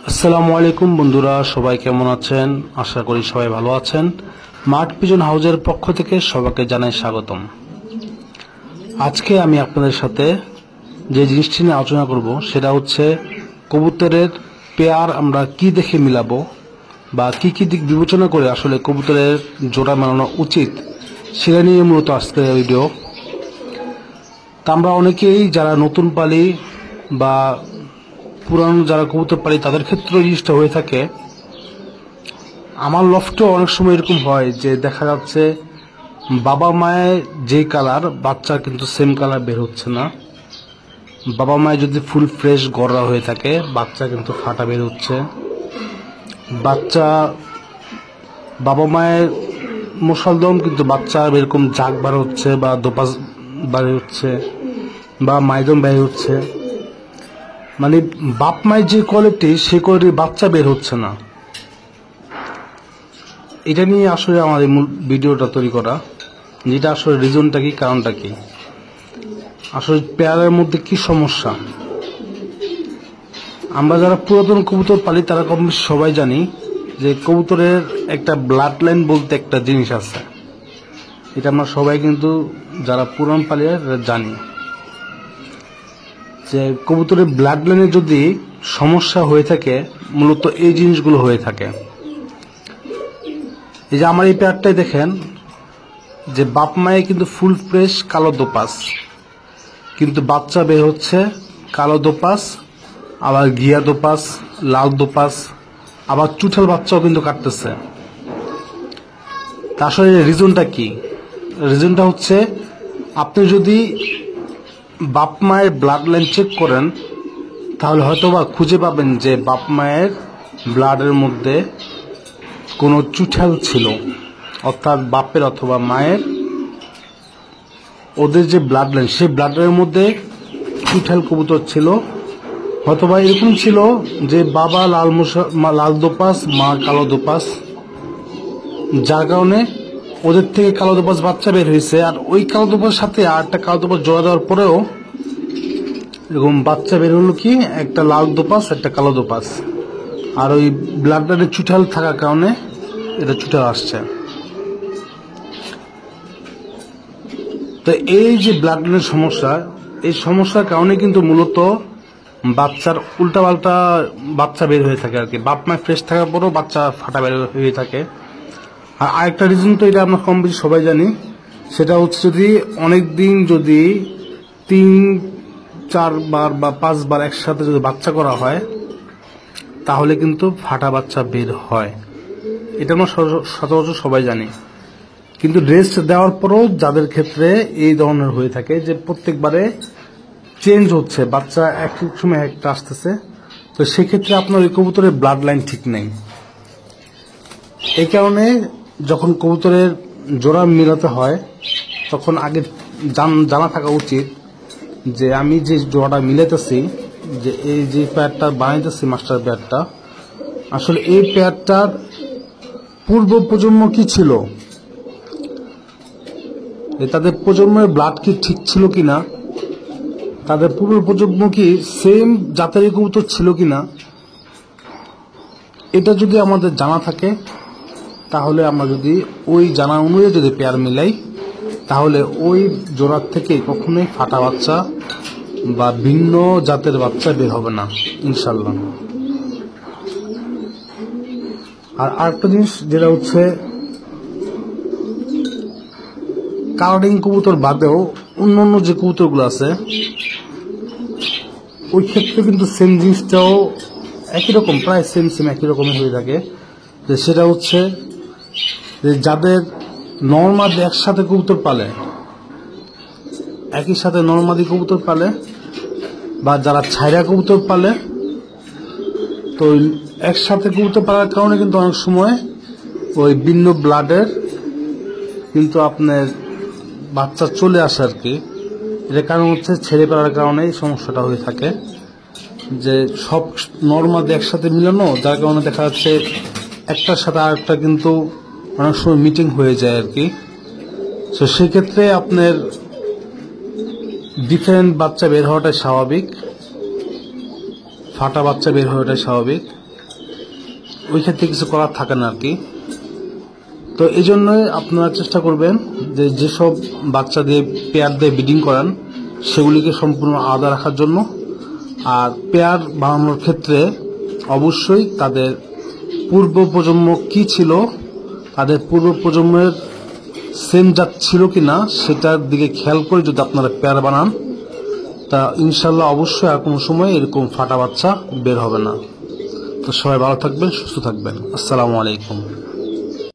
আসসালামু আলাইকুম বন্ধুরা, সবাই কেমন আছেন? আশা করি সবাই ভালো আছেন। মাঠ পিজন হাউজের পক্ষ থেকে সবাইকে জানাই স্বাগতম। আজকে আমি আপনাদের সাথে যে জিনিসটি নিয়ে আলোচনা করব সেটা হচ্ছে কবুতরের পেয়ার আমরা কি দেখে মিলাবো বা কি কি দিক বিবেচনা করে আসলে কবুতরের জোড়া মেলানো উচিত সেটা নিয়ে মূলত আজকের ভিডিও। তা আমরা অনেকেই যারা নতুন পালি বা পুরানো যারা কবুতর পালি তাদের ক্ষেত্রে জিনিসটা হয়ে থাকে। আমার লফটেও অনেক সময় এরকম হয় যে দেখা যাচ্ছে বাবা মায়ের যে কালার বাচ্চা কিন্তু সেম কালার বের হচ্ছে না। বাবা মায়ের যদি ফুল ফ্রেশ গড়া হয়ে থাকে বাচ্চা কিন্তু ফাটা বের হচ্ছে। বাচ্চা বাবা মায়ের মুসলদম কিন্তু বাচ্চা এরকম জাগ বার হচ্ছে বা দোপাস বার হচ্ছে বা মাইদম বের হচ্ছে, মানে বাপ মায়ের যে কোয়ালিটি সে কোয়ালিটির বাচ্চা বের হচ্ছে না। এটা নিয়ে আসলে আমার এই মূল ভিডিওটা তৈরি করা, যেটা আসলে রিজনটা কি, কারণটা কি, আসলে পেয়ারের মধ্যে কি সমস্যা। আমরা যারা পুরাতন কবুতর পালি তারা কম বেশি সবাই জানি যে কবুতরের একটা ব্লাড লাইন বলতে একটা জিনিস আছে। এটা আমরা সবাই কিন্তু যারা পুরান পালি জানি যে কবুতরের ব্লাড লাইনে যদি সমস্যা হয়ে থাকে মূলত এই জিনিসগুলো হয়ে থাকে। এই যে আমার এই পেয়ারটাই দেখেন যে বাপ মায়ে কিন্তু ফুল ফ্রেশ কালো দোপাস, কিন্তু বাচ্চা বের হচ্ছে কালো দোপাস, আবার ঘিয়া দোপাস, লাল দোপাস, আবার চুঠাল বাচ্চাও কিন্তু কাটতেছে। তা আসলে রিজনটা কি? রিজনটা হচ্ছে আপনি যদি বাপ মায়ের ব্লাড লাইন চেক করেন তাহলে হয়তোবা খুঁজে পাবেন যে বাপ মায়ের ব্লাডের মধ্যে কোনো চুঠাল ছিল, অর্থাৎ বাপের অথবা মায়ের ওদের যে ব্লাড লাইন সেই ব্লাড লাইনের মধ্যে চুঠাল কবুতর ছিল। হয়তোবা এরকম ছিল যে বাবা লাল দোপাস, মা কালো দোপাস, যার কারণে ওদের থেকে কালো দোপাস বাচ্চা বের হয়েছে। আর ওই কালো দোপাসের সাথে আর একটা কালো দোপাস জোড়া দেওয়ার পরেও এরকম বাচ্চা বের হলো কি একটা লাল দোপাস একটা কালো দোপাস, আর ওই ব্লাড লাইনের চুঠাল থাকার কারণে এটা চুঠাল আসছে। তো এই যে ব্লাড লাইনের সমস্যা, এই সমস্যার কারণে কিন্তু মূলত বাচ্চার উল্টাপাল্টা বাচ্চা বের হয়ে থাকে আর কি। বাপ মা ফ্রেশ থাকার পরেও বাচ্চা ফাটা বের হয়ে থাকে। আর আরেকটা রিজন তো এটা আমরা কম বেশি সবাই জানি, সেটা হচ্ছে যদি অনেক দিন যদি 3-4 বার বা 5 বার একসাথে যদি বাচ্চা করা হয় তাহলে কিন্তু ফাটা বাচ্চা বের হয়। এটা আমরা সচরাচর সবাই জানি। কিন্তু রেস্ট দেওয়ার পরও যাদের ক্ষেত্রে এই ধরনের হয়ে থাকে যে প্রত্যেকবারে চেঞ্জ হচ্ছে, বাচ্চা এক এক সময় একটা আসতেছে, তো সেক্ষেত্রে আপনার ওই কবুতরের ব্লাড লাইন ঠিক নেই। এই কারণে যখন কবুতরের জোড়া মিলাতে হয় তখন আগে জানা থাকা উচিত যে আমি যে জোড়াটা মিলাতেছি, যে এই যে পেয়ারটা বানাইতেছি মাস্টার পেয়ারটা, আসলে এই পেয়ারটার পূর্ব প্রজন্ম কি ছিল, তাদের প্রজন্মের ব্লাড কি ঠিক ছিল কিনা, তাদের পূর্ব প্রজন্ম কি সেম জাতের কবুতর ছিল কিনা, এটা যদি আমাদের জানা থাকে তাহলে আমরা যদি ওই জানা অনুযায়ী যদি পেয়ার মিলাই তাহলে ওই জোড়ার থেকে কখনোই ফাটা বাচ্চা বা ভিন্ন জাতের বাচ্চা বের হবে না ইনশাল্লাহ। আর আরেকটা জিনিস যেটা হচ্ছে কালারিং কবুতর বাদেও অন্য যে কবুতরগুলো আছে ওই ক্ষেত্রে কিন্তু সেম জিনিসটাও একই রকম, প্রায় সেম একই রকমই হয়ে থাকে। যে সেটা হচ্ছে যে যাদের নর্মাদি একসাথে কবুতর পালে, একই সাথে নর্মাদি কবুতর পালে বা যারা ছাইরা কবুতর পালে, তো একসাথে কবুতর পালার কারণে কিন্তু অনেক সময় ওই ভিন্ন ব্লাডের কিন্তু আপনার বাচ্চা চলে আসে আর কি। এটার কারণ হচ্ছে ছেড়ে পালার কারণে এই সমস্যাটা হয়ে থাকে, যে সব নর্মাদি একসাথে মিলানো, যার কারণে দেখা যাচ্ছে একটার সাথে আরেকটা কিন্তু অনেক সময় মিটিং হয়ে যায় আর কি। তো সেক্ষেত্রে আপনার ডিফারেন্ট বাচ্চা বের হওয়াটাই স্বাভাবিক, ফাটা বাচ্চা বের হওয়াটাই স্বাভাবিক। ওই ক্ষেত্রে কিছু করার থাকে না আর কি। তো এই জন্যই আপনারা চেষ্টা করবেন যে যেসব বাচ্চা দিয়ে পেয়ার দিয়ে ব্রিডিং করান সেগুলিকে সম্পূর্ণ আলাদা রাখার জন্য। আর পেয়ার বানানোর ক্ষেত্রে অবশ্যই তাদের পূর্ব প্রজন্ম কি ছিল, তাদের পূর্ব প্রজন্মের সেম জাত ছিল কি না সেটার দিকে খেয়াল করে যদি আপনারা পেয়ার বানান, তা ইনশাল্লাহ অবশ্যই আর কোনো সময় এরকম ফাটা বাচ্চা বের হবে না। তো সবাই ভালো থাকবেন, সুস্থ থাকবেন। আসসালামু আলাইকুম।